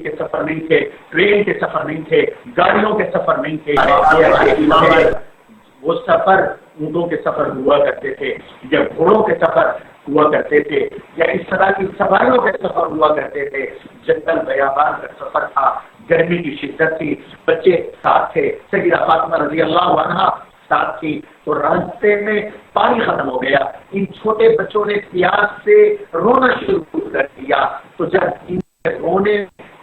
کے سفر نہیں تھے، ٹرین کے سفر نہیں تھے، گاڑیوں کے سفر نہیں تھے، وہ سفر اونٹوں کے سفر ہوا کرتے تھے یا گھوڑوں کے سفر ہوا کرتے تھے یا اس طرح کی سواریوں کے سفر ہوا کرتے تھے۔ جنگل بیابان کا سفر تھا، گرمی کی شدت تھی، بچے ساتھ تھے، سیدہ فاطمہ رضی اللہ عنہا ساتھ تھی، تو راستے میں پانی ختم ہو گیا۔ ان چھوٹے بچوں نے پیاس سے رونا شروع کر دیا، تو جب ان رونے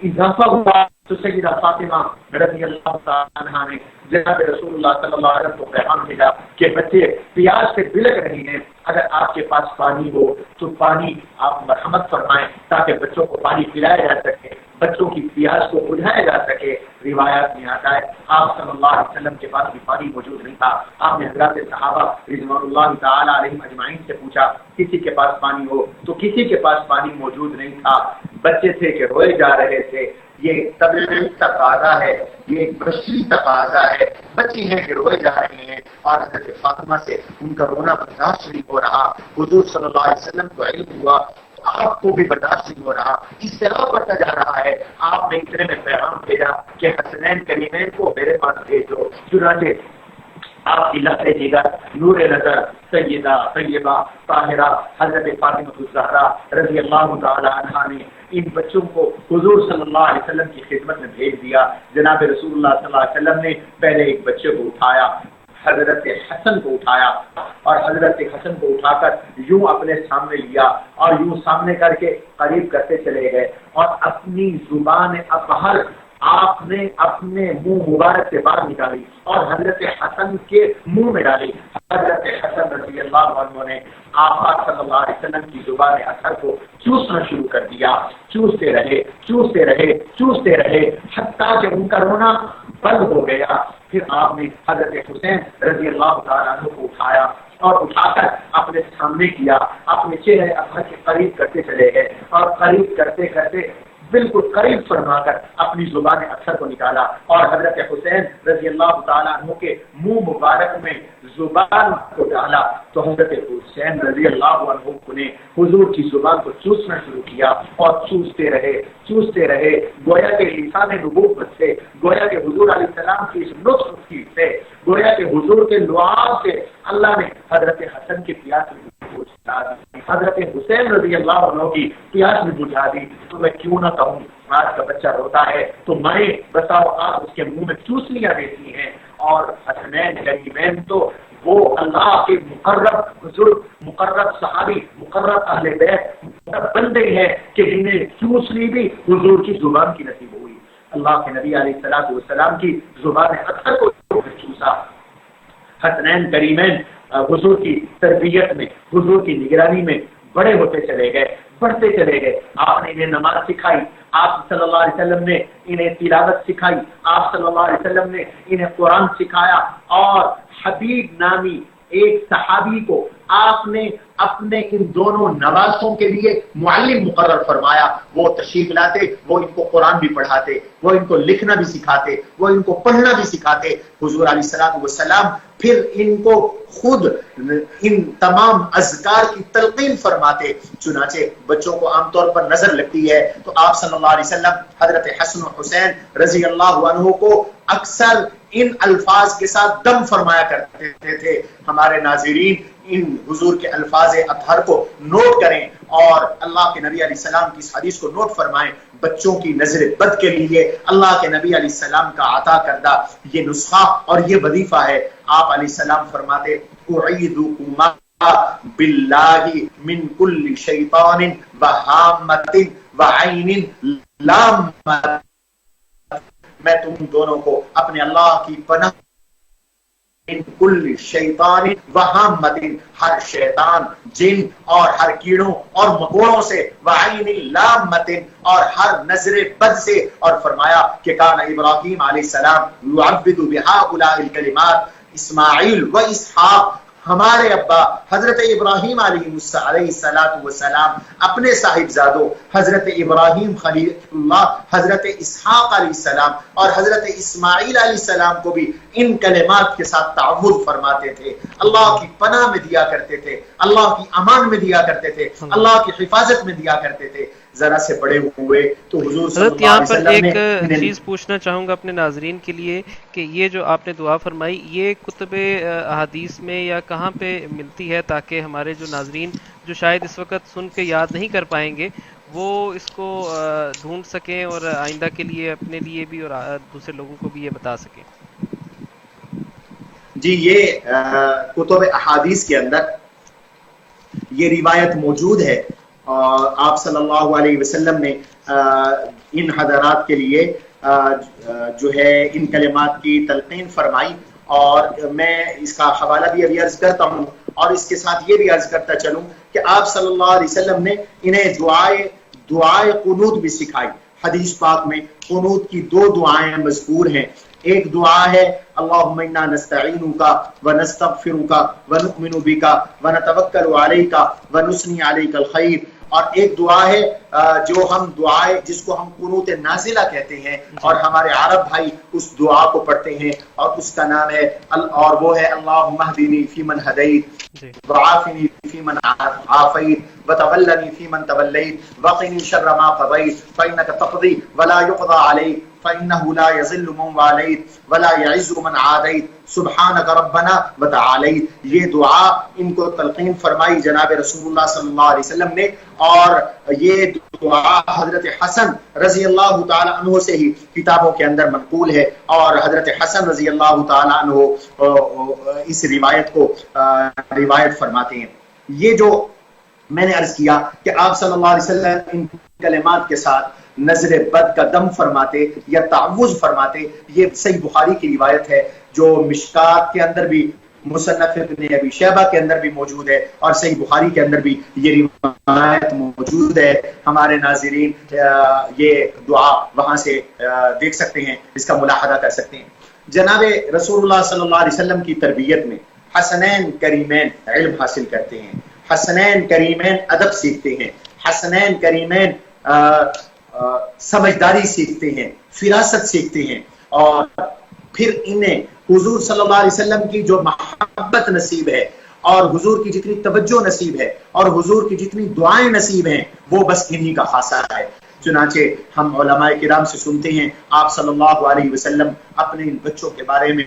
اضافہ ہوا تو سیدہ فاطمہ رضی اللہ تعالی عنہا نے جناب رسول اللہ صلی اللہ علیہ وسلم کو پیغام بھیجا کہ بچے پیاس سے بلک رہی ہیں، اگر آپ کے پاس پانی ہو تو پانی آپ مرحمت فرمائیں تاکہ بچوں کو پانی پلایا جا سکے، بچوں کی پیاس کو بجھایا جا سکے۔ روایات میں آتا ہے آپ صلی اللہ علیہ وسلم کے پاس بھی پانی موجود نہیں تھا، آپ نے حضرات صحابہ رضوان اللہ تعالی علیہم اجمعین سے پوچھا کسی کے پاس پانی ہو، تو کسی کے پاس پانی موجود نہیں تھا، بچے تھے کہ روئے جا رہے تھے۔ یہ طبیعی تقاضا ہے، یہ ایک بشری تقاضا ہے، بچے ہیں کہ روئے جا رہے ہیں، اور حضرت فاطمہ سے ان کا رونا برداشت نہیں ہو رہا۔ حضور صلی اللہ علیہ وسلم کو علم ہوا، آپ کو بھی برداشت نہیں ہو رہا، اس طرح بڑھتا جا رہا ہے۔ آپ نے اتنے میں پیغام بھیجا کہ حسنین کریمین کو میرے پاس بھیجو۔ چنانچہ آپ کی لفظ جگر، نور نظر، سیدہ طیبہ طاہرہ حضرت فاطمہ الزہرا رضی اللہ تعالی عنہا نے ان بچوں کو حضور صلی اللہ علیہ وسلم کی خدمت میں بھیج دیا۔ جناب رسول اللہ صلی اللہ علیہ وسلم نے پہلے ایک بچے کو اٹھایا، حضرت حسن کو اٹھایا، اور حضرت حسن کو اٹھا کر یوں اپنے سامنے لیا اور یوں سامنے کر کے قریب کرتے چلے گئے، اور اپنی زبان اطہر آپ نے اپنے منہ مبارک سے باہر نکالی اور حضرت حسن کے منہ میں ڈالی۔ حضرت حسن رضی اللہ عنہ نے آقا صلی اللہ علیہ وسلم کی زبان اطہر کو چوسنا شروع کر دیا، چوستے رہے چوستے رہے چوستے رہے حتیٰ کہ ان کا رونا بند ہو گیا۔ پھر آپ نے حضرت حسین رضی اللہ تعالیٰ عنہ کو اٹھایا اور اٹھا کر اپنے سامنے کیا، اپنے چہرے اطہر کے قریب کرتے چلے گئے، اور قریب کرتے کرتے بالکل قریب فرما کر اپنی زبان اطہر کو نکالا، اور حضرت حسین رضی اللہ تعالیٰ عنہ کے منہ مبارک میں زبان کو ڈالا، تو حضرت حسین رضی اللہ عنہ نے حضور کی زبان کو چوسنا شروع کیا، اور چوستے رہے چوستے رہے، گویا کہ لسان نبوت سے، گویا کہ حضور علیہ السلام کی اس نطق سے، گویا کہ حضور کے لعاب سے اللہ نے حضرت حسن کی پیاس میں بجھا دی، حضرت حسین رضی اللہ عنہ کی پیاس میں بجھا دی۔ تو میں کیوں نہ کہوں، آج کا بچہ روتا ہے تو مائیں بسا اوقات اس کے منہ میں چوسلیاں دیتی ہیں، اور حسنین کریمین تو وہ اللہ کے مقرب بزرگ، مقرب صحابی، مقرب اہل بیت، مقرب بندے ہیں کہ جنہیں چوسلی بھی حضور کی زبان کی نصیب ہوئی۔ اللہ کے نبی علیہ السلام کی زبان اطہر کو چوسا۔ حسنین کریمین حضور کی تربیت میں، حضور کی نگرانی میں بڑے ہوتے چلے گئے، بڑھتے چلے گئے۔ آپ نے انہیں نماز سکھائی، آپ صلی اللہ علیہ وسلم نے انہیں تلاوت سکھائی، آپ صلی اللہ علیہ وسلم نے انہیں قرآن سکھایا، اور حبیب نامی ایک صحابی کو آپ نے اپنے ان دونوں نواسوں کے لیے معلم مقرر فرمایا۔ وہ تشریف لاتے، وہ ان کو قرآن بھی پڑھاتے، وہ ان کو لکھنا بھی سکھاتے، وہ ان کو پڑھنا بھی سکھاتے۔ حضور علیہ السلام پھر ان کو خود ان تمام اذکار کی تلقین فرماتے۔ چنانچہ بچوں کو عام طور پر نظر لگتی ہے تو آپ صلی اللہ علیہ وسلم حضرت حسن و حسین رضی اللہ عنہ کو اکثر ان الفاظ کے ساتھ دم فرمایا کرتے تھے۔ ہمارے ناظرین ان حضور کے الفاظ اطہر کو نوٹ کریں اور اللہ کے نبی علیہ السلام کی اس حدیث کو نوٹ فرمائیں۔ بچوں کی نظر بد کے لیے اللہ کے نبی علیہ السلام کا عطا کردہ یہ نسخہ اور یہ وظیفہ ہے۔ آپ علیہ السلام فرماتے اعیذکما باللہ من کل شیطان وہامۃ وعین لامۃ، میں تم دونوں کو اپنے اللہ کی پناہ من کل شیطان وہامۃ، ہر شیطان، جن اور ہر کیڑوں اور مکوڑوں سے، وعین لامۃ، اور ہر نظر بد سے۔ اور فرمایا کہ کان ابراہیم علیہ السلام یعبد بہؤلاء الکلمات، اسماعیل و اسحاق ہمارے ابا حضرت ابراہیم علیہ السلام اپنے صاحبزادوں حضرت ابراہیم خلیل اللہ، حضرت اسحاق علیہ السلام اور حضرت اسماعیل علیہ السلام کو بھی ان کلمات کے ساتھ تعوذ فرماتے تھے، اللہ کی پناہ میں دیا کرتے تھے، اللہ کی امان میں دیا کرتے تھے، اللہ کی حفاظت میں دیا کرتے تھے۔ ذرا سے بڑے ہوئے تو حضور صلی اللہ علیہ وسلم نے یہاں پر ایک چیز پوچھنا چاہوں گا اپنے ناظرین کے لیے کہ یہ جو آپ نے دعا فرمائی یہ کتب احادیث میں یا کہاں پہ ملتی ہے، تاکہ ہمارے جو ناظرین جو شاید اس وقت سن کے یاد نہیں کر پائیں گے وہ اس کو ڈھونڈ سکیں اور آئندہ کے لیے اپنے لیے بھی اور دوسرے لوگوں کو بھی یہ بتا سکیں؟ جی، یہ کتب احادیث کے اندر یہ روایت موجود ہے، اور آپ صلی اللہ علیہ وسلم نے ان حضرات کے لیے جو ہے ان کلمات کی تلقین فرمائی، اور میں اس کا حوالہ بھی ابھی عرض کرتا ہوں، اور اس کے ساتھ یہ بھی عرض کرتا چلوں کہ آپ صلی اللہ علیہ وسلم نے انہیں دعائے قنوت بھی سکھائی۔ حدیث پاک میں قنوت کی 2 دعائیں مذکور ہیں، ایک دعا ہے اللہم انا نستعینک ونستغفرک ونؤمن بک ونتوکل علیک ونثنی علیک الخیر، اور ایک دعا ہے جو ہم جس کو ہم قنوت نازلہ کہتے ہیں، اور ہمارے عرب بھائی اس دعا کو پڑھتے ہیں، اور اس کا نام ہے اور وہ ہے اللہم اہدنی فیمن ہدیت وعافنی فیمن عافیت وتولنی فیمن تولیت وقنی شر ما قضیت فانک تقضی ولا یقضى علیک فإنه لا يذل من واليت ولا يعز من عاديت سبحانك ربنا وتعاليت۔ یہ دعا ان کو تلقین فرمائی جناب رسول اللہ صلی اللہ علیہ وسلم نے، اور یہ دعا حضرت حسن رضی اللہ تعالی عنہ سے ہی کتابوں کے اندر منقول ہے، اور حضرت حسن رضی اللہ تعالی عنہ اس روایت کو روایت فرماتے ہیں۔ یہ جو میں نے عرض کیا کہ آپ صلی اللہ علیہ وسلم ان کلمات کے ساتھ نظر بد کا دم فرماتے یا تعوذ فرماتے، یہ صحیح بخاری کی روایت ہے، جو مشکات کے اندر بھی، مصنف ابن ابی شیبہ کے اندر بھی موجود ہے، اور صحیح بخاری کے اندر بھی یہ روایت موجود ہے۔ ہمارے ناظرین یہ دعا وہاں سے دیکھ سکتے ہیں، اس کا ملاحظہ کر سکتے ہیں۔ جناب رسول اللہ صلی اللہ علیہ وسلم کی تربیت میں حسنین کریمین علم حاصل کرتے ہیں، حسنین کریمین ادب سیکھتے ہیں، حسنین کریمین سمجھداری سیکھتے ہیں، فراست سیکھتے ہیں، اور پھر انہیں حضور صلی اللہ علیہ وسلم کی جو محبت نصیب ہے، اور حضور کی جتنی توجہ نصیب ہے، اور حضور کی جتنی دعائیں نصیب ہیں، وہ بس انہی کا خاصہ ہے۔ چنانچہ ہم علماء کرام سے سنتے ہیں آپ صلی اللہ علیہ وسلم اپنے ان بچوں کے بارے میں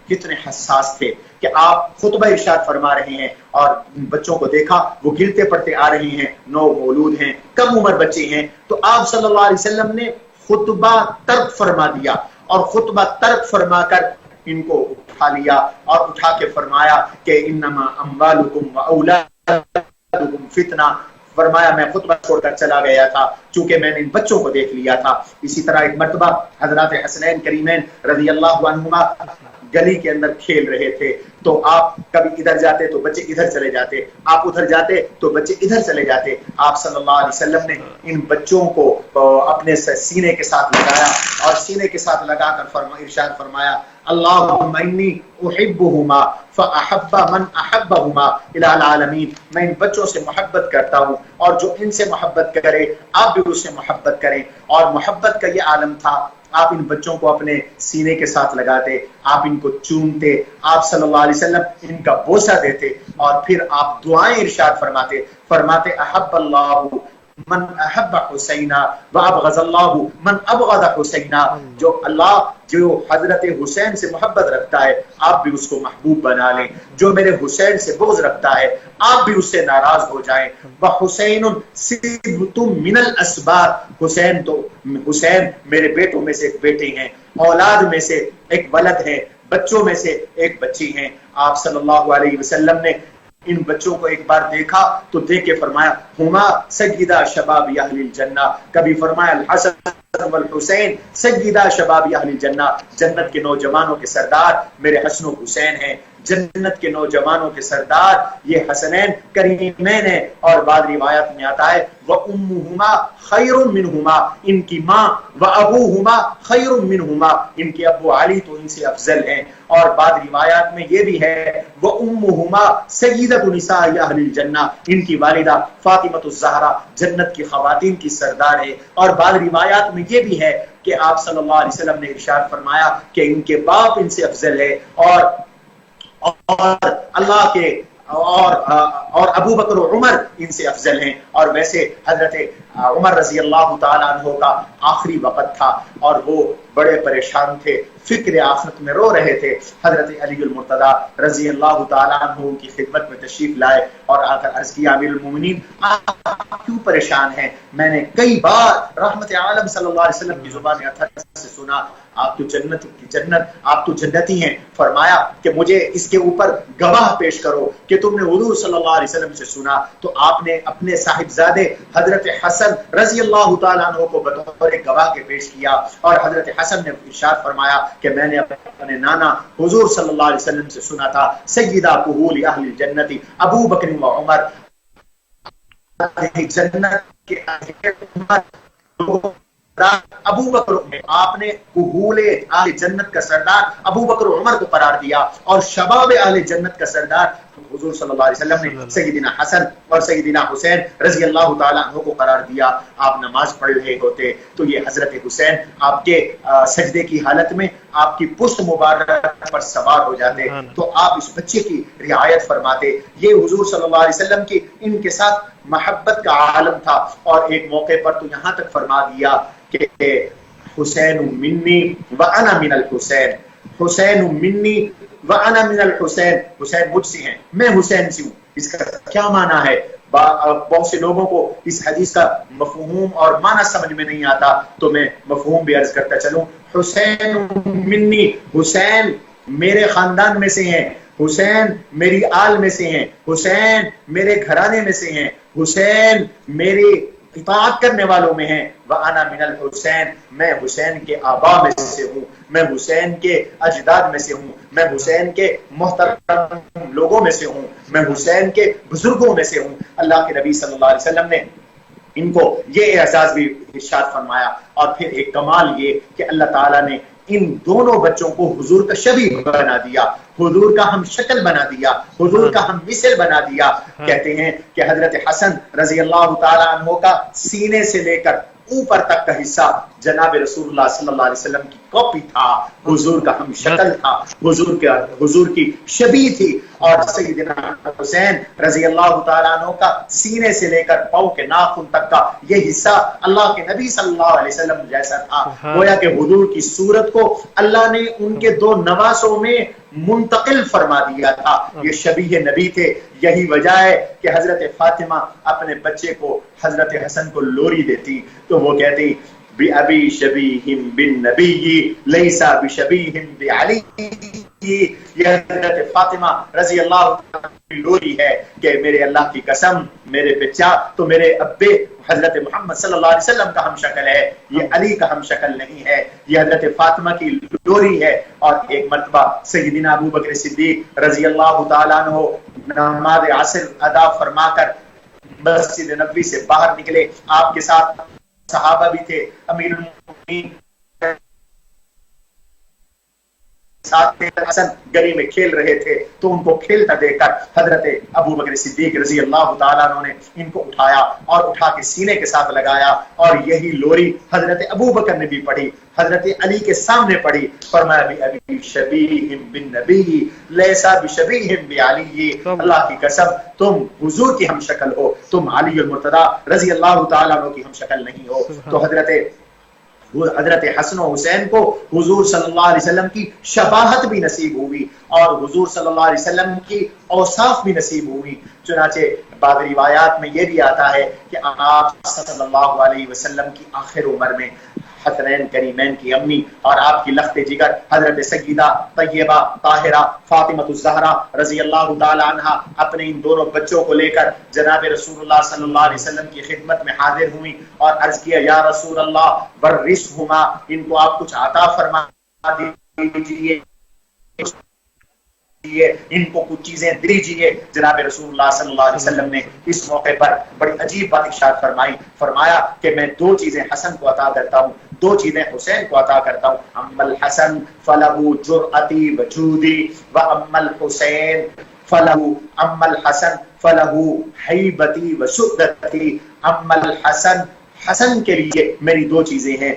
کتنے حساس تھے کہ آپ خطبہ ارشاد فرما رہے ہیں، اور بچوں کو دیکھا وہ گرتے پڑتے آ رہے ہیں، 9 مولود ہیں، کم عمر بچے ہیں، تو آپ صلی اللہ علیہ وسلم نے خطبہ ترک فرما دیا، اور خطبہ ترک فرما کر ان کو اٹھا لیا، اور اٹھا کے فرمایا کہ انما اموالکم واولادکم فتنہ، فرمایا میں خطبہ چھوڑ کر چلا گیا تھا چونکہ میں نے ان بچوں کو دیکھ لیا تھا۔ اسی طرح ایک مرتبہ حضرات حسنین کریمین رضی اللہ عنہما گلی کے اندر کھیل رہے تھے، تو آپ کبھی ادھر جاتے تو بچے ادھر چلے جاتے، آپ ادھر جاتے تو بچے ادھر چلے جاتے۔ آپ صلی اللہ علیہ وسلم نے ان بچوں کو اپنے سینے کے ساتھ لگایا، اور سینے کے ساتھ لگا کر ارشاد فرمایا اللہم انی احبہما فاحب من احبہما الی العالمین، میں ان بچوں سے محبت کرتا ہوں، اور جو ان سے محبت کرے آپ بھی اس سے محبت کریں۔ اور محبت کا یہ عالم تھا، آپ ان بچوں کو اپنے سینے کے ساتھ لگاتے، آپ ان کو چومتے، آپ صلی اللہ علیہ وسلم ان کا بوسہ دیتے، اور پھر آپ دعائیں ارشاد فرماتے احب اللہ من احب حسینہ وابغض اللہ من ابغض حسینہ، جو اللہ جو حضرت حسین سے محبت رکھتا ہے آپ بھی اس کو محبوب بنا لیں، جو میرے حسین سے بغض رکھتا ہے آپ بھی اس سے ناراض ہو جائیں۔ وحسین سبط من الاسباط، حسین میرے بیٹوں میں سے ایک بیٹے ہیں، اولاد میں سے ایک ولد ہے، بچوں میں سے ایک بچی ہیں۔ آپ صلی اللہ علیہ وسلم نے ان بچوں کو ایک بار دیکھا تو دیکھ کے فرمایا ہما سیدہ شباب اہل الجنہ، کبھی فرمایا الحسن والحسین سیدہ شباب اہل الجنہ، جنت کے نوجوانوں کے سردار میرے حسن و حسین ہیں۔ جنت کے نوجوانوں کے سردار یہ حسنین کریمین ہے. اور بعض روایات میں آتا ہے وَأُمُّهُمَا خَيْرٌ مِّنْهُمَا، ان کی ماں وَأَبُوهُمَا خَيْرٌ مِّنْهُمَا، ان کے ابو علی تو ان سے افضل ہیں. اور بعض روایات میں یہ بھی ہے وَأُمُّهُمَا سَيِّدَةُ نِسَاءِ أَهْلِ الْجَنَّةِ، ان کی والدہ فاطمۃ الزہرا جنت کی خواتین کی سردار ہے. اور بعض روایات میں یہ بھی ہے کہ آپ صلی اللہ علیہ وسلم نے ارشاد فرمایا کہ ان کے باپ ان سے افضل ہے، اور اللہ کے اور ابو بکر و عمر ان سے افضل ہیں. اور ویسے حضرت عمر رضی اللہ تعالیٰ عنہ کا آخری وقت تھا اور وہ بڑے پریشان تھے، فکر آخرت میں رو رہے تھے. حضرت علی المرتضیٰ رضی اللہ تعالیٰ عنہ کی خدمت میں تشریف لائے اور آ کر عرض کیا امیر المومنین آپ کیوں پریشان ہیں؟ میں نے کئی بار رحمت عالم صلی اللہ علیہ وسلم کی زبان اطہر سے سنا آپ تو جنتی ہیں. فرمایا کہ مجھے اس کے اوپر گواہ پیش کرو کہ تم نے حضور صلی اللہ علیہ وسلم سے سنا. تو آپ نے اپنے صاحبزادے حضرت حسن رضی اللہ تعالیٰ عنہ کو بطور گواہ کے پیش کیا اور حضرت حسن نے ارشاد فرمایا کہ میں نے اپنے نانا حضور صلی اللہ علیہ وسلم سے سنا تھا سیدہ کہول اہل الجنت ابو بکر و عمر، جنت کے ابو بکر، آپ نے قبول اہل جنت کا سردار ابو بکر عمر کو قرار دیا اور شباب اہل جنت کا سردار حضور صلی اللہ علیہ وسلم نے سیدنا حسن اور سیدنا حسین رضی اللہ تعالیٰ عنہ کو قرار دیا. آپ نماز پڑھ رہے ہوتے تو یہ حضرت حسین آپ کے سجدے کی حالت میں آپ کی پشت مبارک پر سوار ہو جاتے تو آپ اس بچے کی رعایت فرماتے. یہ حضور صلی اللہ علیہ وسلم کی ان کے ساتھ محبت کا عالم تھا. اور ایک موقع پر تو یہاں تک فرما دیا کہ حسین منی وانا من الحسین، حسین منی وانا من الحسین، حسین مجھ سے ہیں میں حسین سے ہوں. اس کا کیا معنی ہے؟ بہت سے لوگوں کو اس حدیث کا مفہوم اور معنی سمجھ میں نہیں آتا تو میں مفہوم بھی عرض کرتا چلوں. حسین منی، حسین میرے خاندان میں سے ہیں، حسین میری آل میں سے ہیں، حسین میرے گھرانے میں سے ہیں، حسین میری اطاعت کرنے والوں میں ہیں. وَأَنَا مِنَ الْحُسَيْن، میں حسین کے آبا میں سے ہوں، میں حسین کے اجداد میں سے ہوں، میں حسین کے محترم لوگوں میں سے ہوں، میں حسین کے بزرگوں میں سے ہوں. اللہ کے نبی صلی اللہ علیہ وسلم نے ان کو یہ اعزاز بھی ارشاد فرمایا. اور پھر ایک کمال یہ کہ اللہ تعالیٰ نے ان دونوں بچوں کو حضور کا شبیہ بنا دیا، حضور کا ہم شکل بنا دیا، حضور کا ہم مثل بنا دیا. کہتے ہیں کہ حضرت حسن رضی اللہ تعالیٰ عنہ کا سینے سے لے کر اوپر تک کا حصہ جناب رسول اللہ صلی اللہ علیہ وسلم کی کاپی تھا، حضور کا ہم شکل تھا، حضور کی شبیہ تھی. اور سیدنا حسین رضی اللہ تعالیٰ عنہ کا سینے سے لے کر پاؤں کے ناخن تک کا یہ حصہ اللہ کے نبی صلی اللہ علیہ وسلم جیسا تھا. گویا کہ حضور کی صورت کو اللہ نے ان کے دو نواسوں میں منتقل فرما دیا تھا. یہ شبیہ نبی تھے. یہی وجہ ہے کہ حضرت فاطمہ اپنے بچے کو حضرت حسن کو لوری دیتی تو وہ کہتی بِأَبِي شَبِيهٍ بِالنَّبِيِّ لَيْسَ بِشَبِيهٍ بِعَلِيٍّ. یہ حضرت فاطمہ رضی اللہ عنہ کی لوری ہے کہ میرے اللہ کی قسم میرے بچہ تو میرے ابے حضرت محمد صلی اللہ علیہ وسلم کا ہم شکل ہے، یہ علی کا ہم شکل نہیں ہے. یہ حضرت فاطمہ کی لوری ہے. اور ایک مرتبہ سیدنا ابو بکر صدیق رضی اللہ تعالیٰ عنہ نماز عصر ادا فرما کر مسجد نبوی سے باہر نکلے. آپ کے ساتھ صحابہ بھی تھے. امیر المومنین ساتھ حسن گلی میں کھیل رہے تھے تو ان کو کھیلتا دیکھ کر حضرت ابو بکر صدیق رضی اللہ تعالیٰ عنہ نے ان کو اٹھایا اور اٹھا کے سینے کے ساتھ لگایا. اور یہی لوری حضرت ابو بکر نے بھی پڑھی، حضرت علی کے سامنے پڑھی. فرمایا بِأَبِي شَبِيهٍ بِالنَّبِيِّ لَيْسَ بِشَبِيهٍ بِعَلِيٍّ. اللہ کی قسم تم حضور کی ہم شکل ہو، تم علی المرتضیٰ رضی اللہ تعالیٰ عنہ کی ہم شکل نہیں ہو. تو حضرت حسن و حسین کو حضور صلی اللہ علیہ وسلم کی شباہت بھی نصیب ہوئی اور حضور صلی اللہ علیہ وسلم کی اوصاف بھی نصیب ہوئی. چنانچہ بعض روایات میں یہ بھی آتا ہے کہ آپ صلی اللہ علیہ وسلم کی آخر عمر میں حسنین کریمین کی امی اور آپ کی لخت جگر حضرت سیدہ طیبہ طاہرہ فاطمۃ الزہرا رضی اللہ تعالی عنہا اپنے ان دونوں بچوں کو لے کر جناب رسول اللہ صلی اللہ علیہ وسلم کی خدمت میں حاضر ہوئی اور عرض کیا یا رسول اللہ برسہما، ان کو آپ کچھ عطا فرما دیجیے. ان کو کچھ چیزیں دیجیے. جناب رسول اللہ صلی اللہ علیہ وسلم نے اس موقع پر بڑی عجیب بات ارشاد فرمائی. فرمایا کہ میں دو چیزیں حسن کو عطا کرتا ہوں, دو چیزیں حسین کو عطا کرتا ہوں. اما الحسن فلہ جرأتی وجودی و اما الحسین اما الحسن فلہ ہیبتی و سعدتی. اما الحسن, حسن کے لیے میری دو چیزیں ہیں,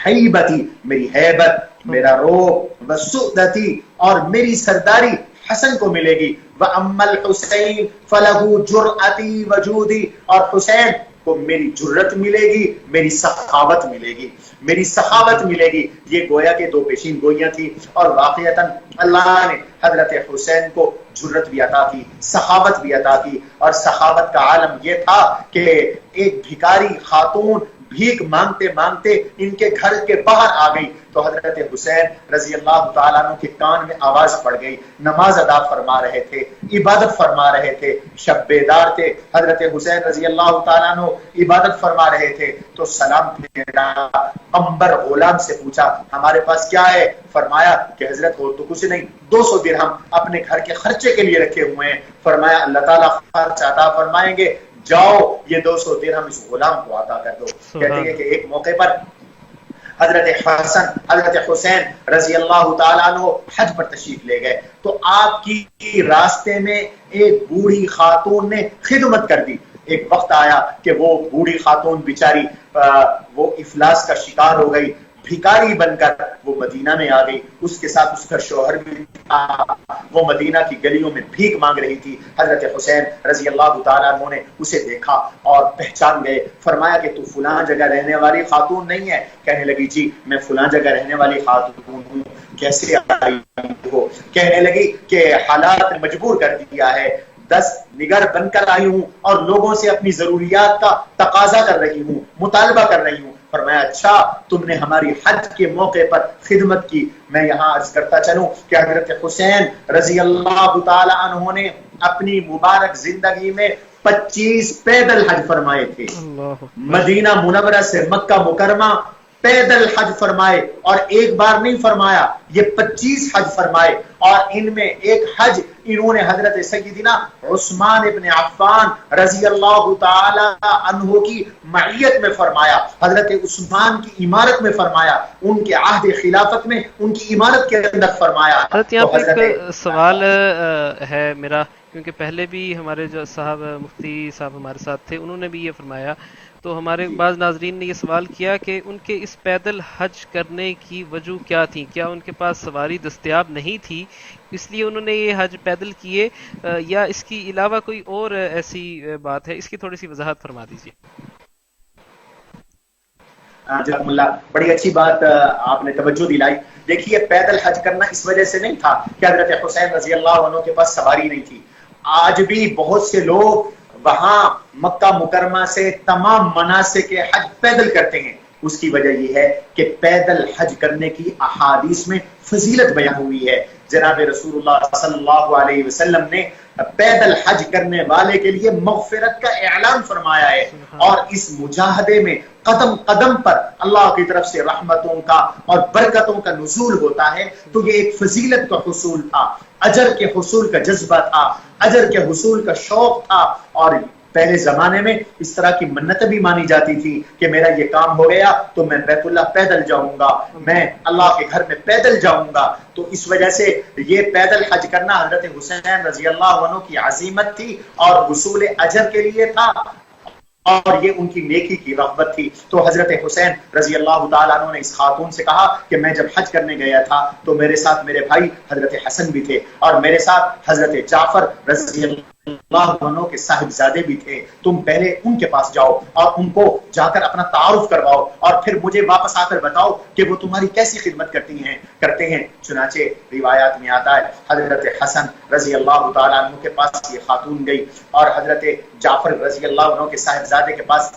ہیبتی میری ہیبت, میرا روب, و سعدتی اور میری سرداری حسن کو ملے گی. وَأَمَّا الْحُسَيْنِ فَلَهُ جُرْأَتِي وَجُودِي, اور حسین کو میری جرت ملے گی, میری سخاوت ملے گی, میری سخاوت ملے گی. یہ گویا کہ دو پیشین گوئیاں تھی, اور واقعتاً اللہ نے حضرت حسین کو جرت بھی عطا کی, سخاوت بھی عطا کی. اور سخاوت کا عالم یہ تھا کہ ایک بھکاری خاتون بھیک مانگتے مانگتے ان کے گھر کے باہر آ گئی تو حضرت حسین رضی اللہ تعالیٰ عنہ کے کان میں آواز پڑ گئی. نماز ادا فرما رہے تھے, عبادت فرما رہے تھے, شب بیدار تھے. حضرت حسین رضی اللہ تعالیٰ عنہ عبادت فرما رہے تھے تو سلام پھیرا, عنبر غلام سے پوچھا ہمارے پاس کیا ہے؟ فرمایا کہ حضرت ہو تو کچھ نہیں, 200 درہم اپنے گھر کے خرچے کے لیے رکھے ہوئے ہیں. فرمایا اللہ تعالیٰ خرچ عطا فرمائیں گے, جاؤ یہ 200 درہم اس غلام کو عطا کر دو. کہتے ہیں کہ ایک موقع پر حضرت حسین رضی اللہ تعالیٰ عنہ حج پر تشریف لے گئے تو آپ کی راستے میں ایک بوڑھی خاتون نے خدمت کر دی. ایک وقت آیا کہ وہ بوڑھی خاتون بیچاری وہ افلاس کا شکار ہو گئی, بھکاری بن کر وہ مدینہ میں آ گئی. اس کے ساتھ اس کا شوہر بھی تھا, وہ مدینہ کی گلیوں میں بھیک مانگ رہی تھی. حضرت حسین رضی اللہ تعالیٰ عنہ نے اسے دیکھا اور پہچان گئے. فرمایا کہ تو فلاں جگہ رہنے والی خاتون نہیں ہے؟ کہنے لگی جی میں فلاں جگہ رہنے والی خاتون ہوں. کیسے آئی ہو؟ کہنے لگی کہ حالات نے مجبور کر دیا ہے, 10 نگر بن کر آئی ہوں اور لوگوں سے اپنی ضروریات کا تقاضا کر رہی ہوں, مطالبہ کر رہی ہوں. فرمایا اچھا تم نے ہماری حج کے موقع پر خدمت کی. میں یہاں عرض کرتا چلوں کہ حضرت حسین رضی اللہ تعالی عنہ نے اپنی مبارک زندگی میں 25 پیدل حج فرمائے تھے. مدینہ منورہ سے مکہ مکرمہ پیدل حج فرمائے, اور ایک بار نہیں فرمایا, یہ 25 حج فرمائے. اور ان میں ایک حج انہوں نے حضرت سیدنا عثمان ابن عفان رضی اللہ تعالی عنہ کی معیت میں فرمایا, حضرت عثمان کی عمارت میں فرمایا, ان کے عہد خلافت میں ان کی عمارت کے اندر فرمایا. حضرت یہاں پہ ایک سوال ہے میرا, کیونکہ پہلے بھی ہمارے جو صاحب مفتی صاحب ہمارے ساتھ تھے انہوں نے بھی یہ فرمایا, تو ہمارے بعض ناظرین نے یہ سوال کیا کہ ان کے اس پیدل حج کرنے کی وجہ کیا تھی؟ کیا ان کے پاس سواری دستیاب نہیں تھی اس لیے انہوں نے یہ حج پیدل کیے, یا اس کی علاوہ کوئی اور ایسی بات ہے؟ اس کی تھوڑی سی وضاحت فرما دیجیے. جزاکم اللہ, بڑی اچھی بات آپ نے توجہ دلائی. دیکھیے پیدل حج کرنا اس وجہ سے نہیں تھا کہ حضرت حسین رضی اللہ عنہ کے پاس سواری نہیں تھی. آج بھی بہت سے لوگ وہاں مکہ مکرمہ سے تمام مناسک حج پیدل کرتے ہیں. اس کی وجہ یہ ہے کہ پیدل حج کرنے کی احادیث میں فضیلت بیان ہوئی ہے. جناب رسول اللہ صلی اللہ علیہ وسلم نے پیدل حج کرنے والے کے لیے مغفرت کا اعلان فرمایا ہے, اور اس مجاہدے میں قدم قدم پر اللہ کی طرف سے رحمتوں کا اور برکتوں کا نزول ہوتا ہے. تو یہ ایک فضیلت کا حصول تھا, اجر کے حصول کا جذبہ تھا, اجر کے حصول کا شوق تھا. اور پہلے زمانے میں اس طرح کی منتیں بھی مانی جاتی تھی کہ میرا یہ کام ہو گیا تو میں بیت اللہ پیدل جاؤں گا, میں اللہ کے گھر میں پیدل جاؤں گا. تو اس وجہ سے یہ پیدل حج کرنا حضرت حسین رضی اللہ عنہ کی عظیمت تھی اور حصول اجر کے لیے تھا, اور یہ ان کی نیکی کی رغبت تھی. تو حضرت حسین رضی اللہ تعالیٰ عنہ نے اس خاتون سے کہا کہ میں جب حج کرنے گیا تھا تو میرے ساتھ میرے بھائی حضرت حسن بھی تھے, اور میرے ساتھ حضرت جعفر رضی اللہ عنہ کے صاحبزادے بھی تھے. تم پہلے ان کے پاس جاؤ اور ان کو جا کر اپنا تعارف کرواؤ, اور پھر مجھے واپس آ کر بتاؤ کہ وہ تمہاری کیسی خدمت کرتے ہیں. چنانچہ روایات میں آتا ہے حضرت حسن رضی اللہ تعالیٰ عنہ کے پاس یہ خاتون گئی, اور حضرت جعفر رضی اللہ عنہ کے صاحبزادے کے پاس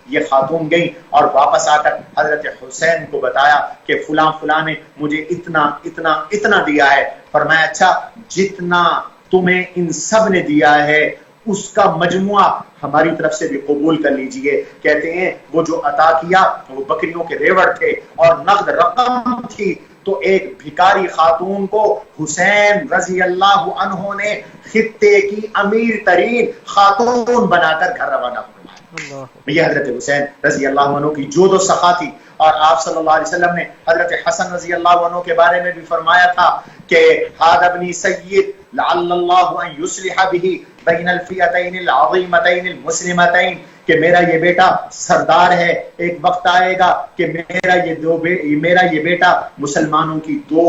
یہ خاتون گئی, اور واپس آ کر حضرت حسین کو بتایا کہ فلاں فلاں نے مجھے اتنا اتنا اتنا دیا ہے. فرمایا اچھا جتنا تمہیں ان سب نے دیا ہے اس کا مجموعہ ہماری طرف سے بھی قبول کر لیجئے. کہتے ہیں وہ جو عطا کیا وہ بکریوں کے ریوڑ تھے اور نقد رقم تھی. تو ایک بھکاری خاتون کو حسین رضی اللہ عنہ نے خطے کی امیر ترین خاتون بنا کر گھر روانہ فرمایا۔ یہ حضرت حسین رضی اللہ عنہ کی جود و سخا تھی۔ اور آپ صلی اللہ علیہ وسلم نے حضرت حسن رضی اللہ عنہ کے بارے میں بھی فرمایا تھا کہ ھذا ابنی سید لعل اللہ ان یصلح به بین الفئتین العظیمتین المسلمتین، کہ میرا یہ بیٹا سردار ہے، ایک وقت آئے گا کہ میرا یہ بیٹا مسلمانوں کی دو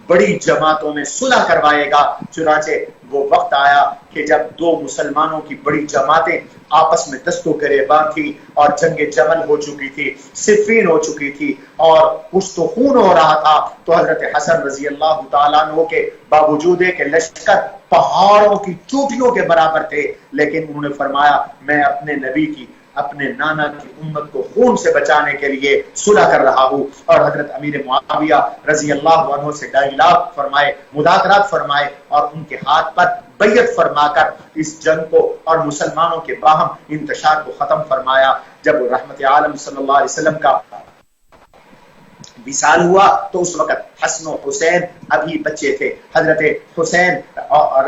بڑی جماعتوں میں صلح کروائے گا۔ چنانچہ وہ وقت آیا کہ جب دو مسلمانوں کی بڑی جماعتیں آپس میں دست و گریباں تھی اور جنگ جمل ہو چکی تھی، صفین ہو چکی تھی اور پشت و خون ہو رہا تھا، تو حضرت حسن رضی اللہ تعالیٰ عنہ کے باوجود کہ لشکر پہاڑوں کی چوٹیوں کے برابر تھے، لیکن انہوں نے فرمایا میں اپنے نبی کی، اپنے نانا کی امت کو خون سے بچانے کے لیے صلح کر رہا ہوں۔ اور حضرت امیر معاویہ رضی اللہ عنہ سے ڈائلاگ فرمائے، مذاکرات فرمائے اور ان کے ہاتھ پر بیعت فرما کر اس جنگ کو اور مسلمانوں کے باہم انتشار کو ختم فرمایا۔ جب رحمت عالم صلی اللہ علیہ وسلم کا وصال ہوا تو اس وقت حسن و حسین ابھی بچے تھے۔ حضرت حسین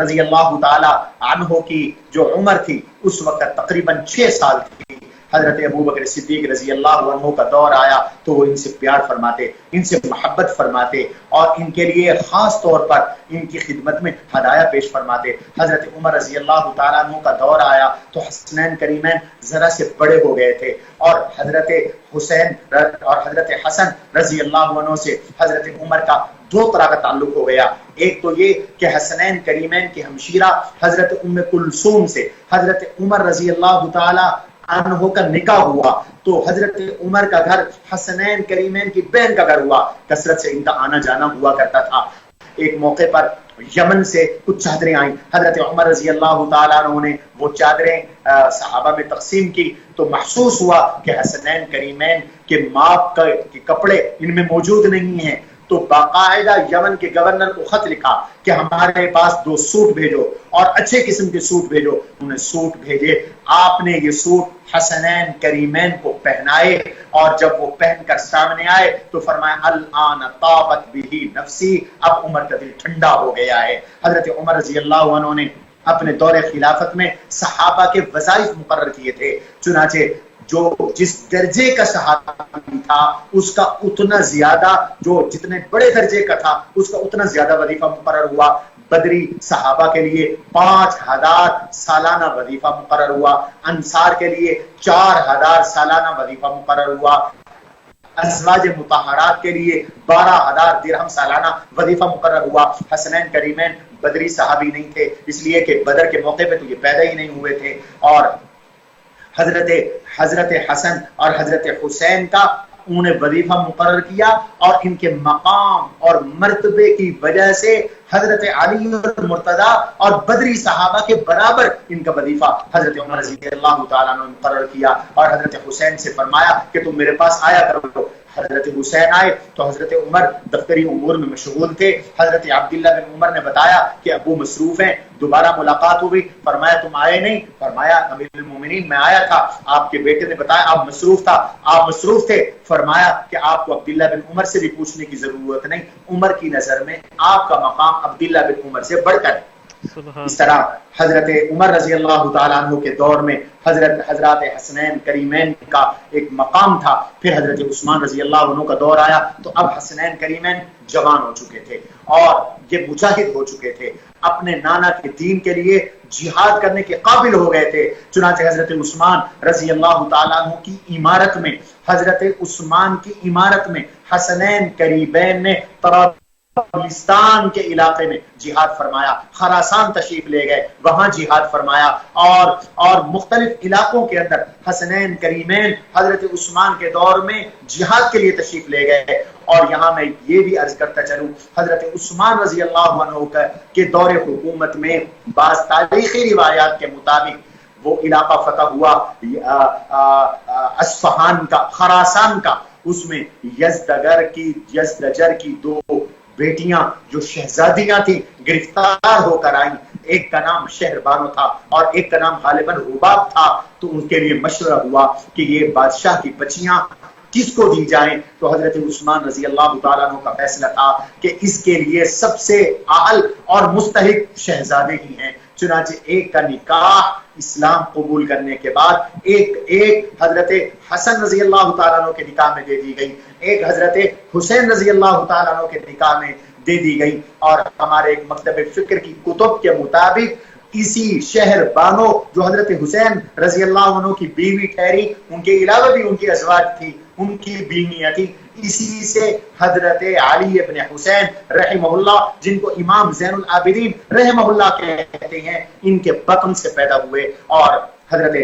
رضی اللہ تعالی عنہ کی جو عمر تھی اس وقت تقریباً 6 سال تھی۔ حضرت ابو بکر صدیق رضی اللہ عنہ کا دور آیا تو وہ ان سے پیار فرماتے، ان سے محبت فرماتے اور ان کے لیے خاص طور پر ان کی خدمت میں ہدایہ پیش فرماتے۔ حضرت عمر رضی اللہ تعالیٰ عنہ کا دور آیا تو حسنین کریمین ذرا سے بڑے ہو گئے تھے اور حضرت حسین اور حضرت حسن رضی اللہ عنہ سے حضرت عمر کا 2 طرح کا تعلق ہو گیا۔ ایک تو یہ کہ حسنین کریمین کی ہمشیرہ حضرت ام کلثوم سے حضرت عمر رضی اللہ تعالی عنہ کا نکاح ہوا تو حضرت عمر کا گھر حسنین کریمین کی بہن کا گھر ہوا، کثرت سے ان کا آنا جانا ہوا کرتا تھا۔ ایک موقع پر یمن سے کچھ چادریں آئیں، حضرت عمر رضی اللہ تعالیٰ عنہ نے وہ چادریں صحابہ میں تقسیم کی تو محسوس ہوا کہ حسنین کریمین کے ماپ کے کپڑے ان میں موجود نہیں ہیں، تو باقاعدہ یمن کے گورنر کو خط لکھا کہ ہمارے پاس 2 سوٹ بھیجو اور اچھے قسم کے سوٹ بھیجو۔ انہوں نے سوٹ بھیجے، آپ نے یہ سوٹ حسنین کریمین کو پہنائے اور جب وہ پہن کر سامنے آئے تو فرمایا الآن طابت بہ نفسی، اب عمر کا دل ٹھنڈا ہو گیا ہے۔ حضرت عمر رضی اللہ عنہ نے اپنے دور خلافت میں صحابہ کے وظائف مقرر کیے تھے، چنانچہ جو جس درجے کا صحابی تھا اس کا اتنا زیادہ، جو جتنے بڑے درجے کا تھا اس کا اتنا زیادہ وظیفہ مقرر ہوا۔ بدری صحابہ کے لیے 5000 سالانہ وظیفہ مقرر ہوا، انصار کے لیے 4000 سالانہ وظیفہ مقرر ہوا، ازواج مطہرات کے لیے 12000 درہم سالانہ وظیفہ مقرر ہوا۔ حسنین کریمین بدری صحابی نہیں تھے اس لیے کہ بدر کے موقع پہ تو یہ پیدا ہی نہیں ہوئے تھے، اور حضرت حسن اور حضرت حسین کا انہوں نے وظیفہ مقرر کیا اور ان کے مقام اور مرتبے کی وجہ سے حضرت علی اور مرتضی اور بدری صحابہ کے برابر ان کا وظیفہ حضرت عمر رضی اللہ تعالیٰ نے مقرر کیا اور حضرت حسین سے فرمایا کہ تم میرے پاس آیا کرو۔ حضرت حسین آئے تو حضرت عمر دفتری امور میں مشغول تھے۔ حضرت عبداللہ بن عمر نے بتایا کہ ابو مصروف ہیں، دوبارہ ملاقات ہوئی، فرمایا تم آئے نہیں؟ فرمایا امیر المومنین میں آیا تھا، آپ کے بیٹے نے بتایا آپ مصروف تھے، فرمایا کہ آپ کو عبداللہ بن عمر سے بھی پوچھنے کی ضرورت نہیں، عمر کی نظر میں آپ کا مقام عبداللہ بن عمر سے بڑھ کر۔ اس طرح حضرت عمر رضی اللہ تعالیٰ عنہ کے دور میں حضرات حسنین کریمین کا ایک مقام تھا، پھر حضرت عثمان رضی اللہ عنہ کا دور آیا تو اب حسنین کریمین جوان ہو چکے تھے اور یہ مجاہد ہو چکے تھے، اپنے نانا کے دین کے لیے جہاد کرنے کے قابل ہو گئے تھے۔ چنانچہ حضرت عثمان رضی اللہ تعالیٰ عنہ کی عمارت میں، حضرت عثمان کی عمارت میں حسنین کریمین نے طرابلستان کے علاقے میں جہاد فرمایا، خراسان تشریف لے گئے، وہاں جہاد فرمایا اور مختلف علاقوں کے اندر حسنین کریمین حضرت عثمان کے دور میں جہاد کے لیے تشریف لے گئے۔ اور یہاں میں یہ بھی عرض کرتا چلوں، حضرت عثمان رضی اللہ عنہ کے دور حکومت میں بعض تاریخی روایات کے مطابق وہ علاقہ فتح ہوا اصفہان کا، خراسان کا، اس میں یزدجر کی 2 بیٹیاں جو شہزادیاں تھیں گرفتار ہو کر آئیں، ایک کا نام شہر بانو تھا اور ایک کا نام غالباً حباب تھا، تو ان کے لیے مشورہ ہوا کہ یہ بادشاہ کی بچیاں کس کو دی جائیں، تو حضرت عثمان رضی اللہ تعالیٰ عنہ کا فیصلہ تھا کہ اس کے لیے سب سے اہل اور مستحق شہزادے ہی ہیں۔ چنانچہ ایک کا نکاح اسلام قبول کرنے کے بعد ایک حضرت حسن رضی اللہ تعالیٰ عنہ کے نکاح میں دے دی گئی، ایک حضرت حسین رضی اللہ تعالیٰ عنہ کے نکاح میں دے دی گئی، اور ہمارے ایک مکتب فکر کی کتب کے مطابق اسی شہر بانو جو حضرت حسین رضی اللہ عنہ کی بیوی ٹھہری، ان کے علاوہ بھی ان کی ازواج تھی، ان کی بیویاں تھی، اسی سے حضرت علی ابن حسین رحمہ اللہ، جن کو امام زین العابدین رحمہ اللہ کہتے ہیں، ان کے بطن سے پیدا ہوئے، اور حضرت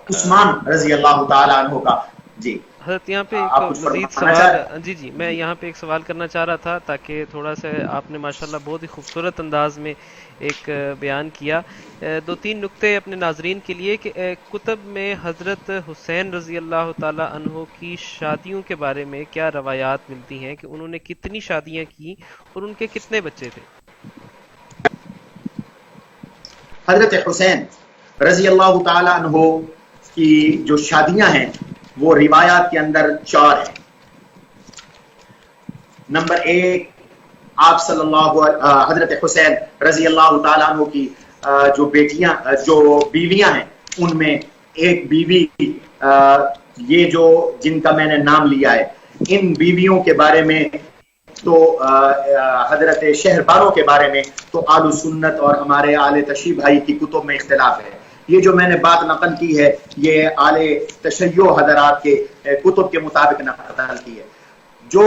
عثمان رضی اللہ تعالی عنہ کا۔ جی حضرت یہاں پہ ایک مزید سوال، جی میں یہاں پہ ایک سوال کرنا چاہ رہا تھا، تاکہ تھوڑا سا آپ نے ماشاءاللہ بہت ہی خوبصورت انداز میں ایک بیان کیا، دو تین نکتے اپنے ناظرین کے لیے، کہ کتب میں حضرت حسین رضی اللہ تعالی عنہ کی شادیوں کے بارے میں کیا روایات ملتی ہیں، کہ انہوں نے کتنی شادیاں کی اور ان کے کتنے بچے تھے؟ حضرت حسین رضی اللہ تعالی عنہ کی جو شادیاں ہیں وہ روایات کے اندر 4 ہیں۔ نمبر 1، آپ صلی اللہ حضرت حسین رضی اللہ تعالیٰ عنہ کی جو بیویاں ہیں، ان میں ایک بیوی یہ جو جن کا میں نے نام لیا ہے، ان بیویوں کے بارے میں تو حضرت شہربانوں کے بارے میں تو آل سنت اور ہمارے آل تشیع بھائی کی کتب میں اختلاف ہے۔ یہ جو میں نے بات نقل کی ہے یہ آل تشیع حضرات کے کتب کے مطابق نقل کی ہے۔ جو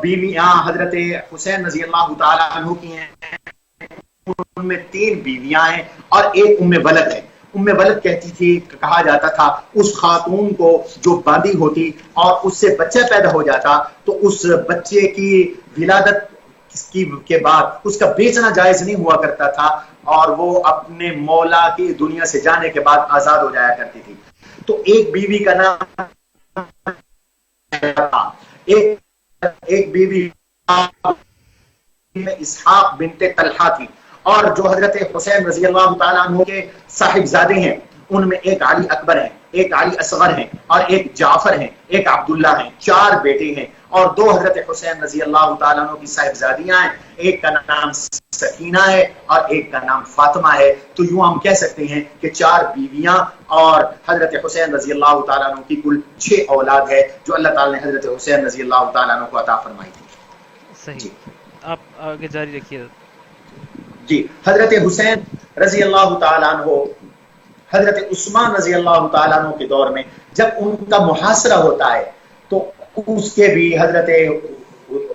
بیویاں حضرت حسین رضی اللہ تعالیٰ عنہ کی ہیں، ان میں 3 بیویاں ہیں اور ایک ام ولد ہے۔ ام ولد کہتی تھی، کہا جاتا تھا اس خاتون کو جو باندھی ہوتی اور اس سے بچہ پیدا ہو جاتا تو اس بچے کی ولادت کے بعد اس کا بیچنا جائز نہیں ہوا کرتا تھا، اور وہ اپنے مولا کی دنیا سے جانے کے بعد آزاد ہو جایا کرتی تھی۔ تو ایک بیوی کا نام ایک بیوی اسحاق بنت طلحہ تھی، اور جو حضرت حسین رضی اللہ تعالیٰ عنہ کے صاحبزادے ہیں ان میں ایک علی اکبر ہیں، ایک علی اصغر ہیں، اور ایک جعفر ہیں، ایک عبداللہ ہیں، 4 بیٹے ہیں، اور 2 حضرت حسین رضی اللہ تعالیٰ عنہ کی صاحبزادیاں ہیں، ایک کا نام سکینہ ہے اور ایک کا نام فاطمہ ہے۔ تو یوں ہم کہہ سکتے ہیں کہ 4 بیویاں اور حضرت حسین رضی اللہ تعالیٰ عنہ کی کل 6 اولاد ہے جو اللہ تعالیٰ نے حضرت حسین رضی اللہ تعالیٰ عنہ کو عطا فرمائی تھی۔ صحیح، آپ آگے جاری رکھیے۔ جی، حضرت حسین رضی اللہ تعالیٰ عنہ حضرت عثمان رضی اللہ تعالیٰ عنہ کے دور میں جب ان کا محاصرہ ہوتا ہے تو اس کے بھی حضرت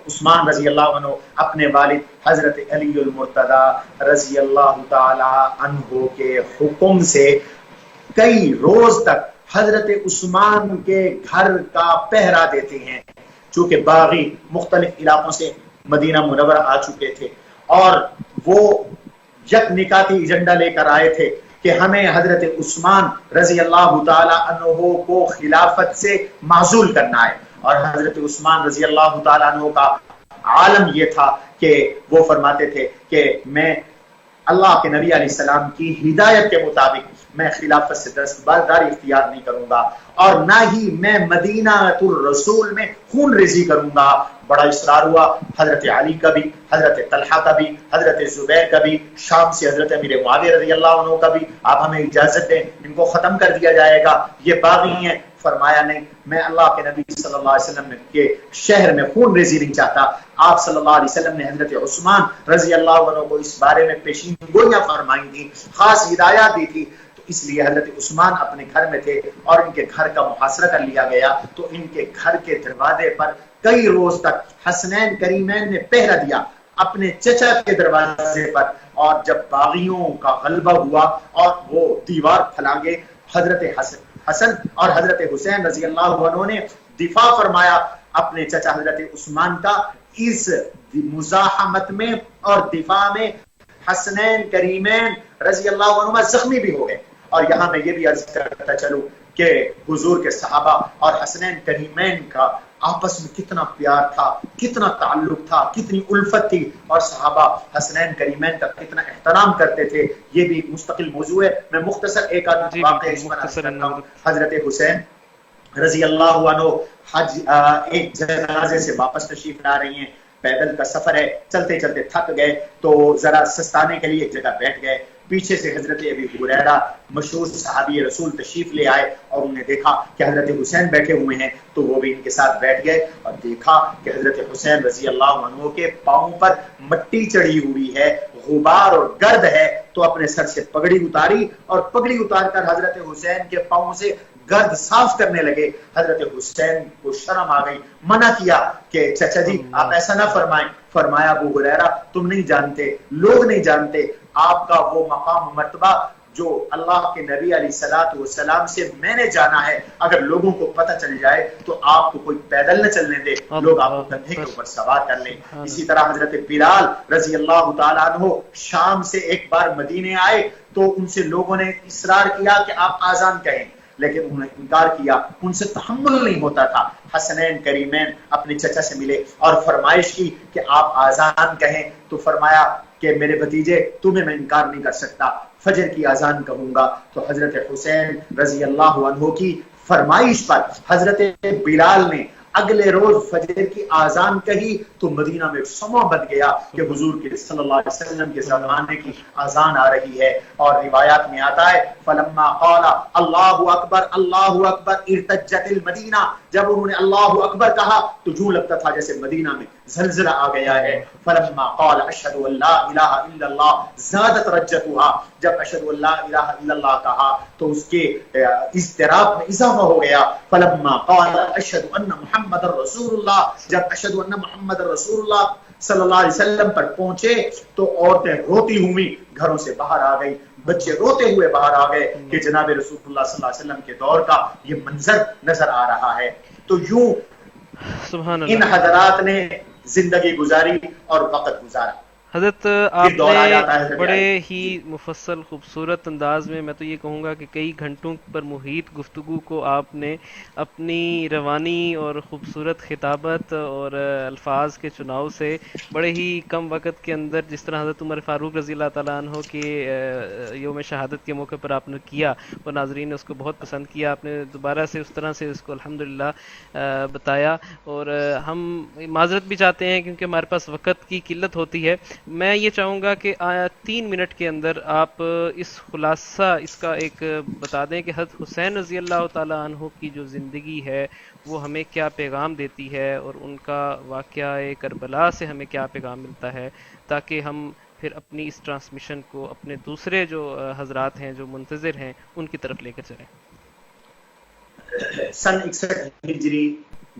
عثمان رضی اللہ عنہ اپنے والد حضرت علی المرتضی رضی اللہ تعالی عنہ کے حکم سے کئی روز تک حضرت عثمان کے گھر کا پہرا دیتے ہیں، چونکہ باغی مختلف علاقوں سے مدینہ منورہ آ چکے تھے، اور وہ یک نکاتی ایجنڈا لے کر آئے تھے کہ ہمیں حضرت عثمان رضی اللہ تعالی عنہ کو خلافت سے معزول کرنا ہے۔ اور حضرت عثمان رضی اللہ تعالیٰ عنہ کا عالم یہ تھا کہ وہ فرماتے تھے کہ میں اللہ کے نبی علیہ السلام کی ہدایت کے مطابق میں خلافت سے دستبرداری اختیار نہیں کروں گا، اور نہ ہی میں مدینہ الرسول میں خون ریزی کروں گا۔ بڑا اصرار ہوا حضرت علی کا بھی، حضرت طلحہ کا بھی، حضرت زبیر کا بھی، شام سے حضرت امیر معاویہ رضی اللہ عنہ کا بھی، آپ ہمیں اجازت دیں ان کو ختم کر دیا جائے گا، یہ باغی ہیں۔ فرمایا نہیں، میں اللہ کے نبی صلی اللہ علیہ وسلم کے شہر میں خون ریزی نہیں چاہتا۔ آپ صلی اللہ علیہ وسلم نے حضرت عثمان رضی اللہ عنہ کو اس بارے میں پیشین گوئیاں فرمائی تھی، خاص ہدایات دی تھی، تو اس لیے حضرت عثمان اپنے گھر میں تھے اور ان کے گھر کا محاصرہ کر لیا گیا۔ تو ان کے گھر کے دروازے پر کئی روز تک حسنین کریمین نے پہرا دیا اپنے چچا کے دروازے پر، اور جب باغیوں کا غلبہ ہوا اور وہ دیوار پھلانگے، حضرت حسن اور حضرت حسین رضی اللہ عنہ نے دفاع فرمایا اپنے چچا حضرت عثمان کا۔ اس مزاحمت میں اور دفاع میں حسنین کریمین رضی اللہ عنہ زخمی بھی ہو گئے۔ اور یہاں میں یہ بھی عرض کرتا چلوں کہ حضور کے صحابہ اور حسنین کریمین کا آپس میں کتنا پیار تھا، کتنا تعلق تھا، کتنی الفت تھی، اور صحابہ حسنین کریمین کا کتنا احترام کرتے تھے، یہ بھی مستقل موضوع ہے۔ میں مختصر ایک آدھ واقعہ اس پر عرض کرتا ہوں۔ رضی اللہ عنہ حج ایک جنازے سے واپس تشریف لا رہی ہیں، پیدل کا سفر ہے، چلتے چلتے تھک گئے تو ذرا سستانے کے لیے ایک جگہ بیٹھ گئے. پیچھے سے حضرت ابی ہریرہ مشہور صحابی رسول تشریف لے آئے اور انہوں نے دیکھا کہ حضرت حسین بیٹھے ہوئے ہیں تو وہ بھی ان کے ساتھ بیٹھ گئے اور دیکھا کہ حضرت حسین رضی اللہ عنہ کے پاؤں پر مٹی چڑھی ہوئی ہے، غبار اور گرد ہے. تو اپنے سر سے پگڑی اتاری اور پگڑی اتار کر حضرت حسین کے پاؤں سے گرد صاف کرنے لگے. حضرت حسین کو شرم آ گئی، منع کیا کہ چچا جی آپ ایسا نہ فرمائیں. فرمایا ابو ہریرہ تم نہیں جانتے، لوگ نہیں جانتے آپ کا وہ مقام مرتبہ جو اللہ کے نبی علیہ الصلوۃ والسلام سے میں نے جانا ہے. اگر لوگوں کو پتہ چل جائے تو آپ کو کوئی پیدل نہ چلنے دے، لوگ آپ کو کندھے کے اوپر سوار کر لیں. اسی طرح حضرت بلال رضی اللہ تعالیٰ عنہ شام سے ایک بار مدینے آئے تو ان سے لوگوں نے اصرار کیا کہ آپ آذان کہیں، لیکن انہوں نے انکار کیا، ان سے تحمل نہیں ہوتا تھا. حسنین کریمین اپنے چچا سے ملے اور فرمائش کی کہ آپ آذان کہیں تو فرمایا کہ میرے بھتیجے تمہیں میں انکار نہیں کر سکتا، فجر کی آذان کہوں گا. تو حضرت حسین رضی اللہ عنہ کی فرمائش پر حضرت بلال نے اگلے روز فجر کی آذان کہی تو مدینہ میں سما بن گیا کہ حضور کے صلی اللہ علیہ وسلم کے زمانے کی آذان آ رہی ہے. اور روایات میں آتا ہے فلما قال اللہ اکبر ارتجت المدینہ، جب انہوں نے اللہ اکبر کہا تو جو لگتا تھا جیسے مدینہ میں زلزلہ آ گیا ہے. فلما قال اشهد ان لا الہ الا اللہ زادت رجتها، جب اشهد ان لا الہ الا اللہ کہا تو اس کے اضطراب میں اضافہ ہو گیا. فلما قال اشهد ان محمد رسول اللہ، جب اشهد ان محمد رسول اللہ صلی اللہ علیہ وسلم پر پہنچے تو عورتیں روتی ہوئی گھروں سے باہر آ گئی، بچے روتے ہوئے باہر آ گئے کہ جناب رسول اللہ صلی اللہ علیہ وسلم کے دور کا یہ منظر نظر آ رہا ہے. تو یوں ان حضرات نے زندگی گزاری اور وقت گزارا. حضرت آپ نے بڑے ہی مفصل خوبصورت انداز میں، میں تو یہ کہوں گا کہ کئی گھنٹوں پر محیط گفتگو کو آپ نے اپنی روانی اور خوبصورت خطابت اور الفاظ کے چناؤ سے بڑے ہی کم وقت کے اندر، جس طرح حضرت عمر فاروق رضی اللہ تعالیٰ عنہ کے یوم شہادت کے موقع پر آپ نے کیا اور ناظرین نے اس کو بہت پسند کیا. آپ نے دوبارہ سے اس طرح سے اس کو الحمدللہ بتایا اور ہم معذرت بھی چاہتے ہیں کیونکہ ہمارے پاس وقت کی قلت ہوتی ہے. میں یہ چاہوں گا کہ 3 منٹ کے اندر آپ اس خلاصہ اس کا ایک بتا دیں کہ حضرت حسین رضی اللہ تعالیٰ عنہ کی جو زندگی ہے وہ ہمیں کیا پیغام دیتی ہے اور ان کا واقعہ کربلا سے ہمیں کیا پیغام ملتا ہے، تاکہ ہم پھر اپنی اس ٹرانسمیشن کو اپنے دوسرے جو حضرات ہیں جو منتظر ہیں ان کی طرف لے کر چلیں. سن 61 ہجری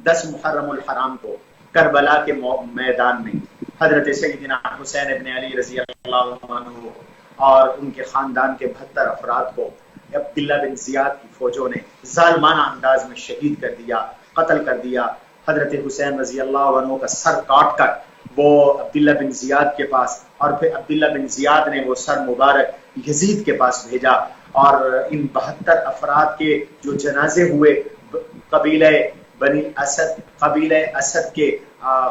10 محرم الحرام کو کربلا کے میدان میں حضرت سیدنا حسین ابن علی رضی اللہ عنہ اور ان کے خاندان کے 72 افراد کو عبداللہ بن زیاد کی فوجوں نے ظالمانہ انداز میں شہید کر دیا، قتل کر دیا. حضرت حسین رضی اللہ عنہ کا سر کاٹ کر وہ عبداللہ بن زیاد کے پاس اور پھر عبداللہ بن زیاد نے وہ سر مبارک یزید کے پاس بھیجا اور ان 72 افراد کے جو جنازے ہوئے قبیلہ بنی اسد، قبیلہ اسد کے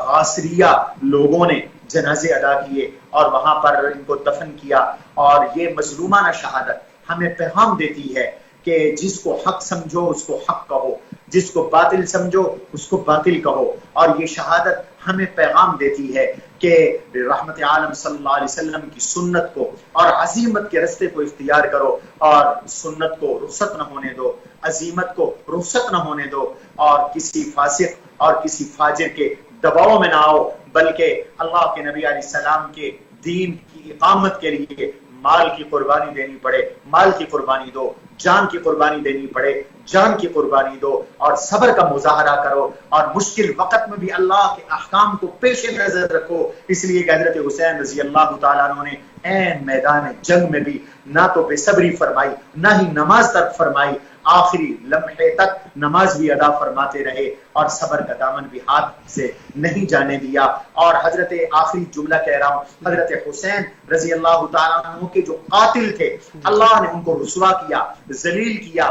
غاصریہ لوگوں نے جنازے ادا کیے اور وہاں پر ان کو دفن کیا. اور یہ مظلومانہ شہادت ہمیں پیغام دیتی ہے کہ جس کو حق سمجھو اس کو حق کہو، جس کو باطل سمجھو اس کو باطل کہو. اور یہ شہادت ہمیں پیغام دیتی ہے کہ رحمت عالم صلی اللہ علیہ وسلم کی سنت کو اور عزیمت کے رستے کو اختیار کرو اور سنت کو رخصت نہ ہونے دو، عزیمت کو رخصت نہ ہونے دو اور کسی فاسق اور کسی فاجر کے دباؤ میں نہ آؤ، بلکہ اللہ کے نبی علیہ السلام کے دین کی اقامت کے لیے مال کی قربانی دینی پڑے مال کی قربانی دو، جان کی قربانی دینی پڑے جان کی قربانی دو اور صبر کا مظاہرہ کرو اور مشکل وقت میں بھی اللہ کے احکام کو پیش نظر رکھو. اس لیے کہ حضرت حسین رضی اللہ تعالیٰ عنہ نے عین میدان جنگ میں بھی نہ تو بے صبری فرمائی نہ ہی نماز ترک فرمائی، آخری لمحے تک نماز بھی ادا فرماتے رہے اور صبر کا دامن بھی ہاتھ سے نہیں جانے دیا. اور حضرت آخری جملہ کہہ رہا ہوں، حضرت حسین رضی اللہ تعالیٰ عنہ کے جو قاتل تھے اللہ نے ان کو رسوا کیا، ذلیل کیا،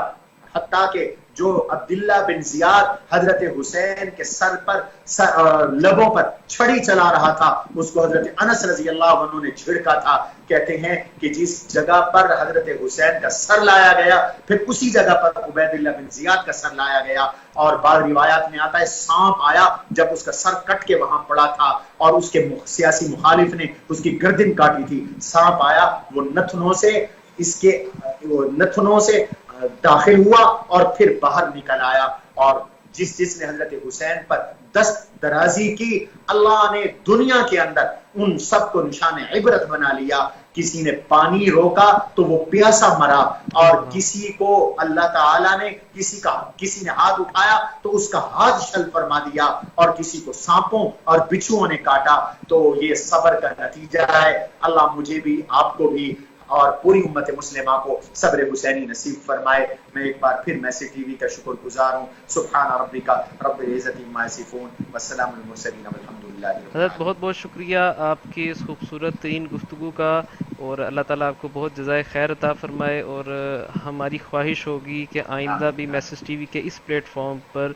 حتیٰ کہ جو عبداللہ بن زیاد حضرت حسین کے سر پر لبوں پر چھڑی چلا رہا تھا، اس کو حضرت انس رضی اللہ عنہ نے جھڑکا تھا. کہتے ہیں کہ جس جگہ پر حضرت حسین کا سر لایا گیا پھر اسی جگہ پر عبید اللہ بن زیاد کا سر لایا گیا. اور بعض روایات میں آتا ہے سانپ آیا جب اس کا سر کٹ کے وہاں پڑا تھا اور اس کے سیاسی مخالف نے اس کی گردن کاٹی تھی. سانپ آیا، وہ نتنوں سے داخل ہوا اور پھر باہر نکل آیا. اور جس نے حضرت حسین پر دست درازی کی، اللہ نے دنیا کے اندر ان سب کو نشان عبرت بنا لیا. کسی نے پانی روکا تو وہ پیاسا مرا، اور کسی کو اللہ تعالیٰ نے کسی نے ہاتھ اٹھایا تو اس کا ہاتھ شل فرما دیا، اور کسی کو سانپوں اور بچھوؤں نے کاٹا. تو یہ صبر کا نتیجہ ہے. اللہ مجھے بھی، آپ کو بھی اور پوری امت مسلمہ کو صبر حسینی نصیب فرمائے. میں ایک بار پھر میسی ٹی وی کا شکر گزار ہوں. سبحان ربک رب العزت عما یصفون والسلام علی المرسلین والحمد للہ. حضرت بہت بہت شکریہ آپ کی اس خوبصورت ترین گفتگو کا، اور اللہ تعالیٰ آپ کو بہت جزائے خیر عطا فرمائے. اور ہماری خواہش ہوگی کہ آئندہ بھی میسج ٹی وی کے اس پلیٹ فارم پر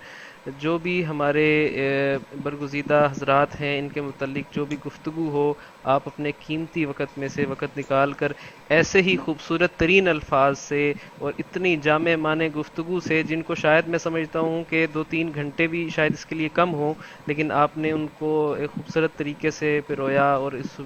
جو بھی ہمارے برگزیدہ حضرات ہیں ان کے متعلق جو بھی گفتگو ہو، آپ اپنے قیمتی وقت میں سے وقت نکال کر ایسے ہی خوبصورت ترین الفاظ سے اور اتنی جامع معنی گفتگو سے، جن کو شاید میں سمجھتا ہوں کہ 2-3 گھنٹے بھی شاید اس کے لیے کم ہوں، لیکن آپ نے ان کو ایک خوبصورت طریقے سے پرویا اور اس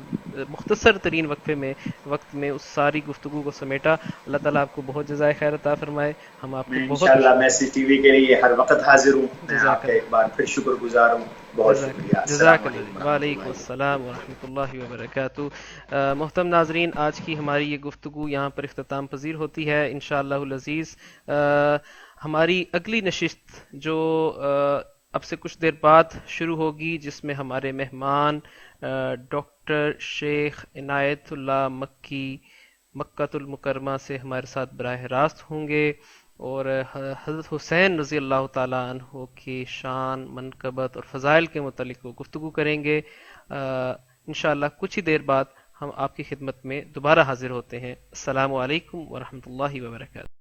مختصر ترین وقت میں اس ساری گفتگو کو سمیٹا. اللہ تعالیٰ آپ کو بہت جزائے خیر عطا فرمائے. ہم آپ کو بہت انشاءاللہ میسی ٹی وی کے لیے ہر وقت حاضر ہوں. میں آپ کا ایک بار پھر شکر گزار ہوں. بہت شکریہ. جزاک اللہ. وعلیکم السلام ورحمۃ اللہ وبرکاتہ. محترم ناظرین، آج کی ہماری یہ گفتگو یہاں پر اختتام پذیر ہوتی ہے. انشاءاللہ العزیز ہماری اگلی نشست جو اب سے کچھ دیر بعد شروع ہوگی، جس میں ہمارے مہمان ڈاکٹر شیخ عنایت اللہ مکی مکۃ المکرمہ سے ہمارے ساتھ براہ راست ہوں گے، اور حضرت حسین رضی اللہ تعالیٰ عنہ کی شان، منقبت اور فضائل کے متعلق وہ گفتگو کریں گے. انشاءاللہ کچھ ہی دیر بعد ہم آپ کی خدمت میں دوبارہ حاضر ہوتے ہیں. السلام علیکم ورحمۃ اللہ وبرکاتہ.